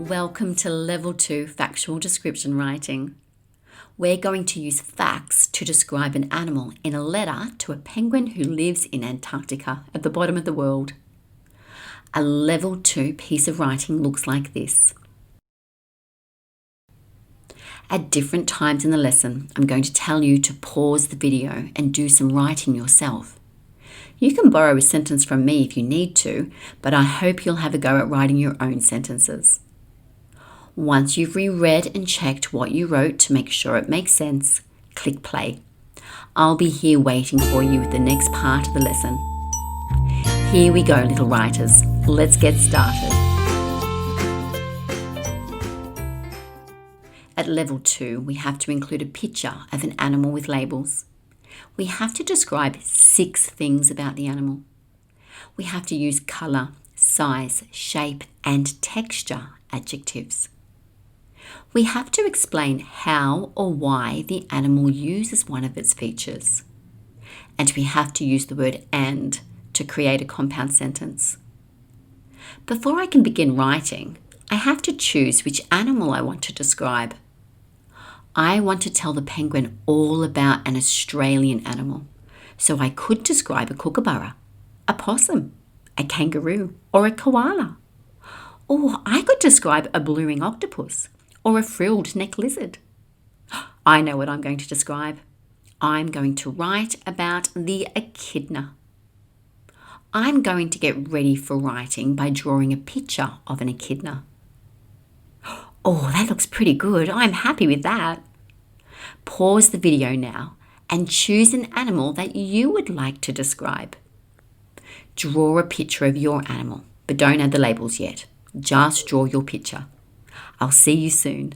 Welcome to Level 2 Factual Description Writing. We're going to use facts to describe an animal in a letter to a penguin who lives in Antarctica at the bottom of the world. A Level 2 piece of writing looks like this. At different times in the lesson, I'm going to tell you to pause the video and do some writing yourself. You can borrow a sentence from me if you need to, but I hope you'll have a go at writing your own sentences. Once you've reread and checked what you wrote to make sure it makes sense, click play. I'll be here waiting for you with the next part of the lesson. Here we go, little writers. Let's get started. At level 2, we have to include a picture of an animal with labels. We have to describe 6 things about the animal. We have to use colour, size, shape, and texture adjectives. We have to explain how or why the animal uses one of its features. And we have to use the word and to create a compound sentence. Before I can begin writing, I have to choose which animal I want to describe. I want to tell the penguin all about an Australian animal, so I could describe a kookaburra, a possum, a kangaroo, or a koala. Or I could describe a blue-ring octopus, or a frilled neck lizard. I know what I'm going to describe. I'm going to write about the echidna. I'm going to get ready for writing by drawing a picture of an echidna. Oh, that looks pretty good. I'm happy with that. Pause the video now and choose an animal that you would like to describe. Draw a picture of your animal, but don't add the labels yet. Just draw your picture. I'll see you soon.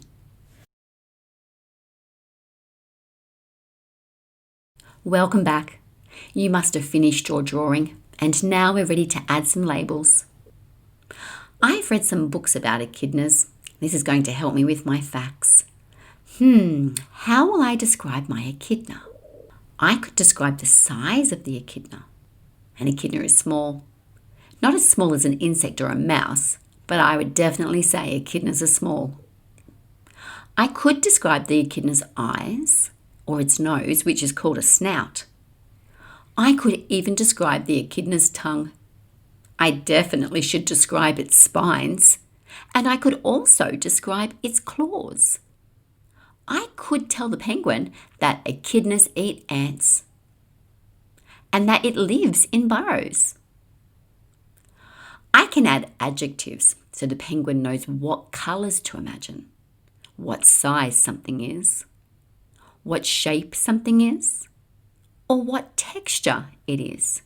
Welcome back. You must have finished your drawing, and now we're ready to add some labels. I've read some books about echidnas. This is going to help me with my facts. How will I describe my echidna? I could describe the size of the echidna. An echidna is small. Not as small as an insect or a mouse, but I would definitely say echidnas are small. I could describe the echidna's eyes, or its nose, which is called a snout. I could even describe the echidna's tongue. I definitely should describe its spines, and I could also describe its claws. I could tell the penguin that echidnas eat ants, and that it lives in burrows. I can add adjectives so the penguin knows what colours to imagine, what size something is, what shape something is, or what texture it is.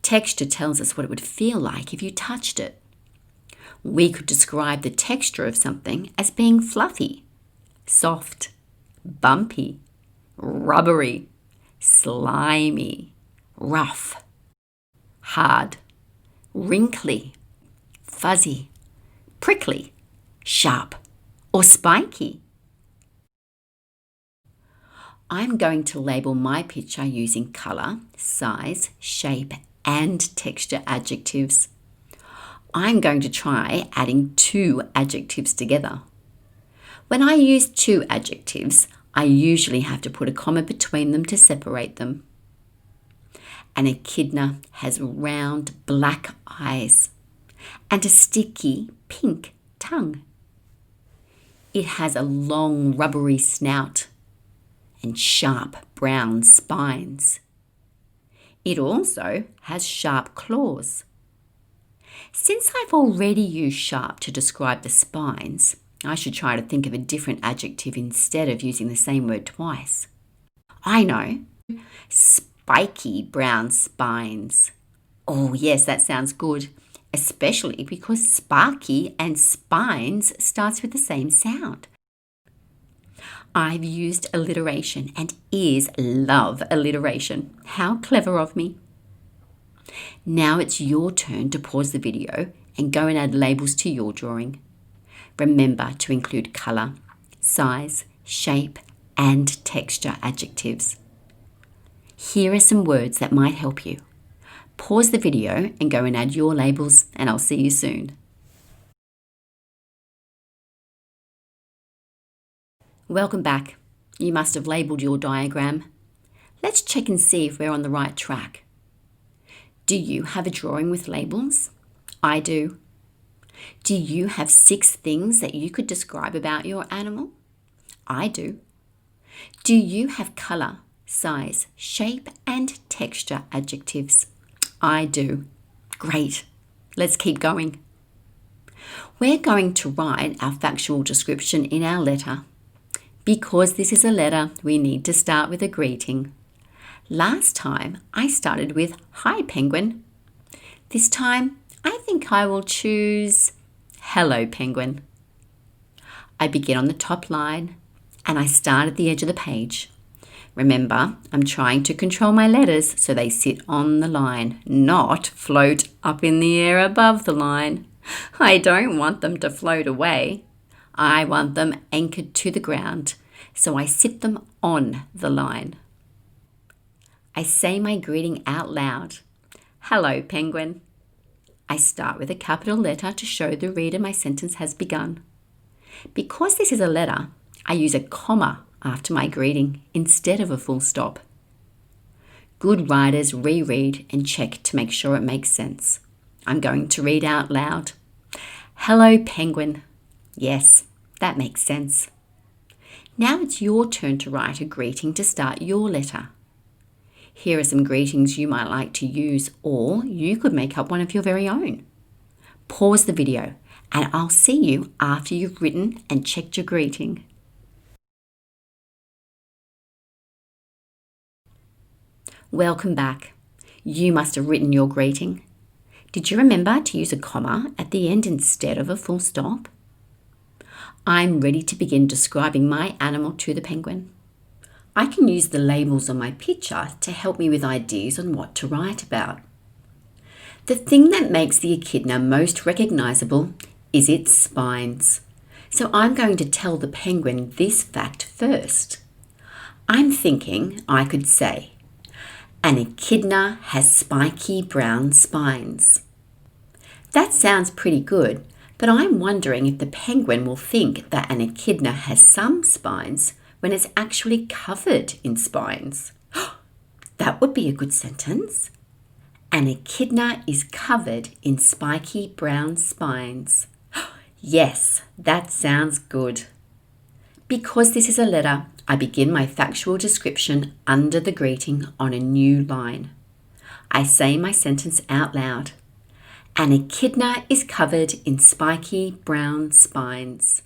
Texture tells us what it would feel like if you touched it. We could describe the texture of something as being fluffy, soft, bumpy, rubbery, slimy, rough, hard, wrinkly, fuzzy, prickly, sharp, or spiky. I'm going to label my picture using colour, size, shape, and texture adjectives. I'm going to try adding 2 adjectives together. When I use 2 adjectives, I usually have to put a comma between them to separate them. An echidna has round black eyes and a sticky pink tongue. It has a long rubbery snout and sharp brown spines. It also has sharp claws. Since I've already used sharp to describe the spines, I should try to think of a different adjective instead of using the same word twice. I know. Spiky brown spines. Oh yes, that sounds good, especially because sparky and spines starts with the same sound. I've used alliteration, and ears love alliteration. How clever of me. Now it's your turn to pause the video and go and add labels to your drawing. Remember to include colour, size, shape, and texture adjectives. Here are some words that might help you. Pause the video and go and add your labels, and I'll see you soon. Welcome back. You must have labelled your diagram. Let's check and see if we're on the right track. Do you have a drawing with labels? I do. Do you have 6 things that you could describe about your animal? I do. Do you have colour, size, shape and texture adjectives? I do. Great. Let's keep going. We're going to write our factual description in our letter. Because this is a letter, we need to start with a greeting. Last time, I started with "Hi, Penguin." This time, I think I will choose "Hello, Penguin." I begin on the top line and I start at the edge of the page. Remember, I'm trying to control my letters so they sit on the line, not float up in the air above the line. I don't want them to float away. I want them anchored to the ground, so I sit them on the line. I say my greeting out loud. Hello, Penguin. I start with a capital letter to show the reader my sentence has begun. Because this is a letter, I use a comma after my greeting instead of a full stop. Good writers reread and check to make sure it makes sense. I'm going to read out loud. Hello, Penguin. Yes, that makes sense. Now it's your turn to write a greeting to start your letter. Here are some greetings you might like to use, or you could make up one of your very own. Pause the video and I'll see you after you've written and checked your greeting. Welcome back. You must have written your greeting. Did you remember to use a comma at the end instead of a full stop? I'm ready to begin describing my animal to the penguin. I can use the labels on my picture to help me with ideas on what to write about. The thing that makes the echidna most recognisable is its spines. So I'm going to tell the penguin this fact first. I'm thinking I could say, an echidna has spiky brown spines. That sounds pretty good, but I'm wondering if the penguin will think that an echidna has some spines when it's actually covered in spines. That would be a good sentence. An echidna is covered in spiky brown spines. Yes, that sounds good. Because this is a letter, I begin my factual description under the greeting on a new line. I say my sentence out loud. An echidna is covered in spiky brown spines.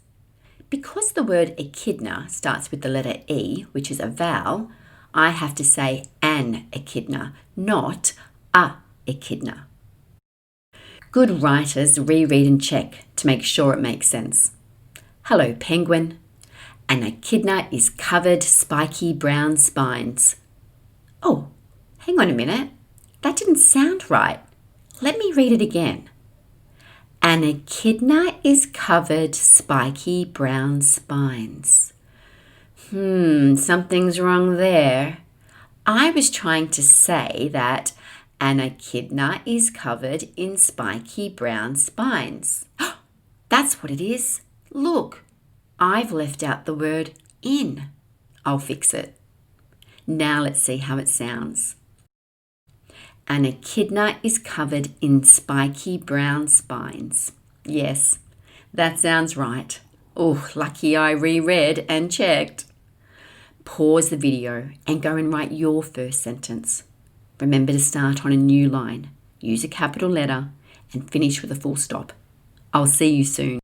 Because the word echidna starts with the letter E, which is a vowel, I have to say an echidna, not a echidna. Good writers reread and check to make sure it makes sense. Hello, penguin. An echidna is covered spiky brown spines. Oh, hang on a minute. That didn't sound right. Let me read it again. An echidna is covered spiky brown spines. Something's wrong there. I was trying to say that an echidna is covered in spiky brown spines. That's what it is. Look, I've left out the word in. I'll fix it. Now let's see how it sounds. An echidna is covered in spiky brown spines. Yes, that sounds right. Oh, lucky I reread and checked. Pause the video and go and write your first sentence. Remember to start on a new line, use a capital letter, and finish with a full stop. I'll see you soon.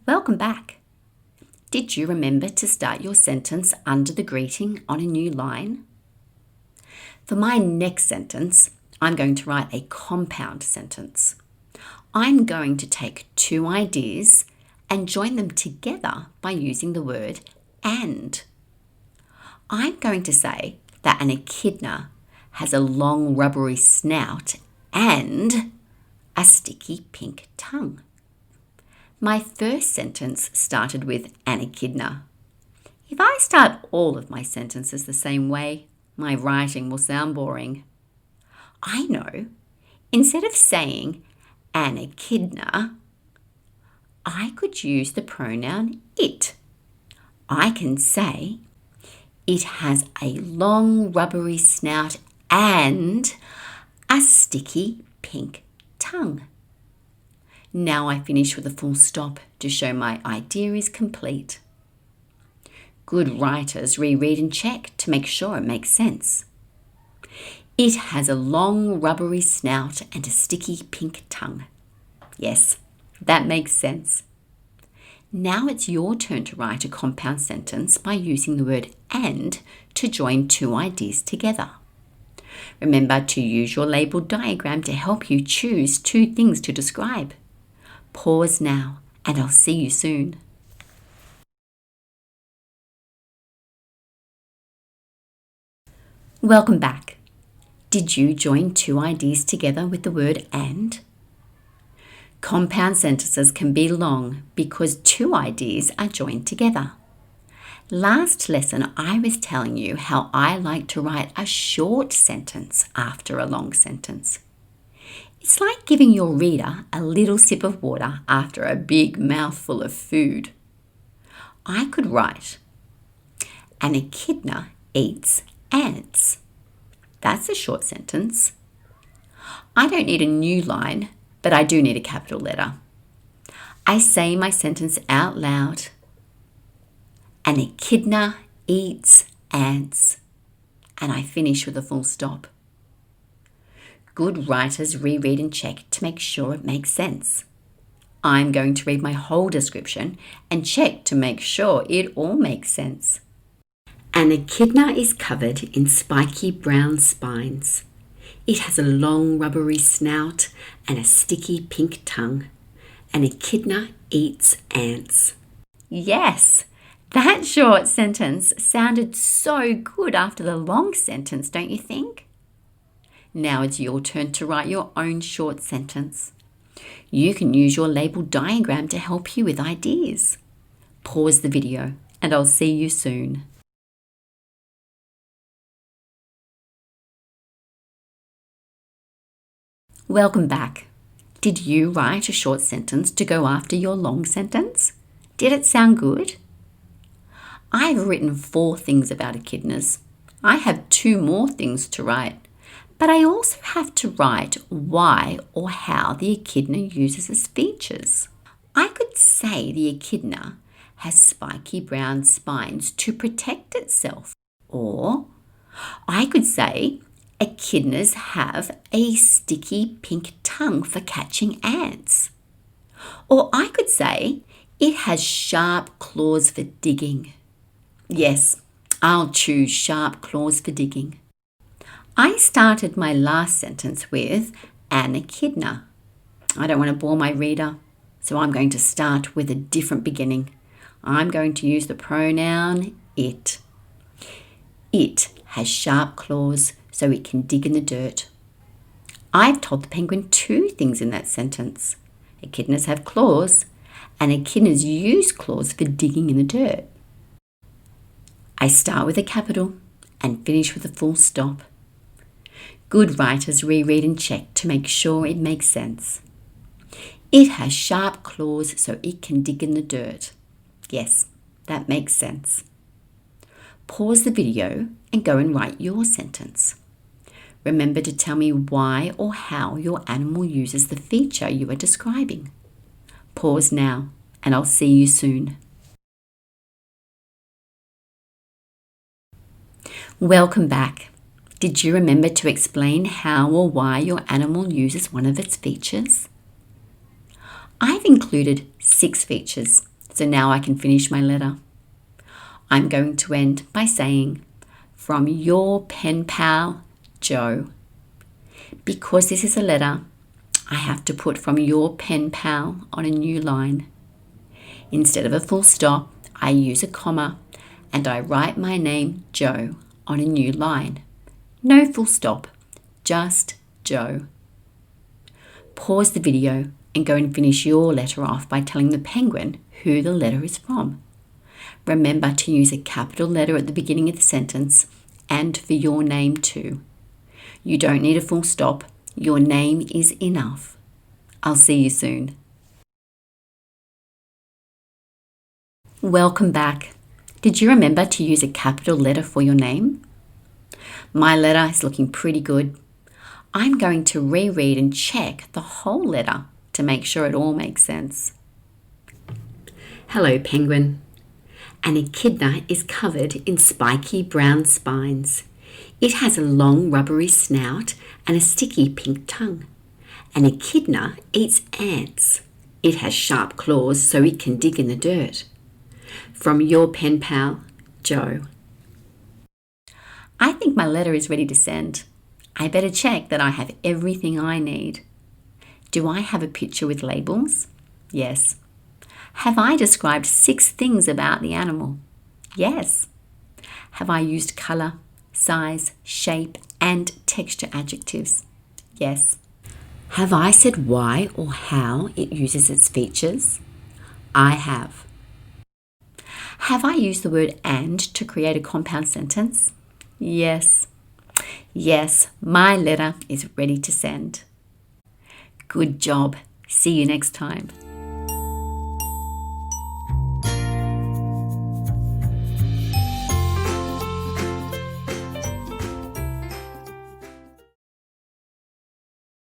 Welcome back. Did you remember to start your sentence under the greeting on a new line? For my next sentence, I'm going to write a compound sentence. I'm going to take 2 ideas and join them together by using the word and. I'm going to say that an echidna has a long rubbery snout and a sticky pink tongue. My first sentence started with an echidna. If I start all of my sentences the same way, my writing will sound boring. I know. Instead of saying an echidna, I could use the pronoun it. I can say, it has a long rubbery snout and a sticky pink tongue. Now I finish with a full stop to show my idea is complete. Good writers reread and check to make sure it makes sense. It has a long rubbery snout and a sticky pink tongue. Yes, that makes sense. Now it's your turn to write a compound sentence by using the word and to join two ideas together. Remember to use your labeled diagram to help you choose two things to describe. Pause now, and I'll see you soon. Welcome back. Did you join two ideas together with the word and? Compound sentences can be long because two ideas are joined together. Last lesson, I was telling you how I like to write a short sentence after a long sentence. It's like giving your reader a little sip of water after a big mouthful of food. I could write, an echidna eats ants. That's a short sentence. I don't need a new line, but I do need a capital letter. I say my sentence out loud. An echidna eats ants. And I finish with a full stop. Good writers reread and check to make sure it makes sense. I'm going to read my whole description and check to make sure it all makes sense. An echidna is covered in spiky brown spines. It has a long rubbery snout and a sticky pink tongue. An echidna eats ants. Yes, that short sentence sounded so good after the long sentence, don't you think? Now it's your turn to write your own short sentence. You can use your labeled diagram to help you with ideas. Pause the video and I'll see you soon. Welcome back. Did you write a short sentence to go after your long sentence? Did it sound good? I've written 4 things about echidnas. I have 2 more things to write, but I also have to write why or how the echidna uses its features. I could say the echidna has spiky brown spines to protect itself, or I could say echidnas have a sticky pink tongue for catching ants. Or I could say it has sharp claws for digging. Yes, I'll choose sharp claws for digging. I started my last sentence with an echidna. I don't want to bore my reader, so I'm going to start with a different beginning. I'm going to use the pronoun it. It has sharp claws so it can dig in the dirt. I've told the penguin 2 things in that sentence. Echidnas have claws, and echidnas use claws for digging in the dirt. I start with a capital and finish with a full stop. Good writers reread and check to make sure it makes sense. It has sharp claws so it can dig in the dirt. Yes, that makes sense. Pause the video and go and write your sentence. Remember to tell me why or how your animal uses the feature you are describing. Pause now, and I'll see you soon. Welcome back. Did you remember to explain how or why your animal uses one of its features? I've included 6 features, so now I can finish my letter. I'm going to end by saying, from your pen pal, Joe. Because this is a letter, I have to put from your pen pal on a new line. Instead of a full stop, I use a comma and I write my name, Joe, on a new line. No full stop, just Joe. Pause the video and go and finish your letter off by telling the penguin who the letter is from. Remember to use a capital letter at the beginning of the sentence and for your name too. You don't need a full stop. Your name is enough. I'll see you soon. Welcome back. Did you remember to use a capital letter for your name? My letter is looking pretty good. I'm going to reread and check the whole letter to make sure it all makes sense. Hello, penguin. An echidna is covered in spiky brown spines. It has a long rubbery snout and a sticky pink tongue. An echidna eats ants. It has sharp claws so it can dig in the dirt. From your pen pal, Joe. I think my letter is ready to send. I better check that I have everything I need. Do I have a picture with labels? Yes. Have I described 6 things about the animal? Yes. Have I used colour, size, shape, and texture adjectives? Yes. Have I said why or how it uses its features? I have. Have I used the word and to create a compound sentence? Yes. Yes, my letter is ready to send. Good job. See you next time.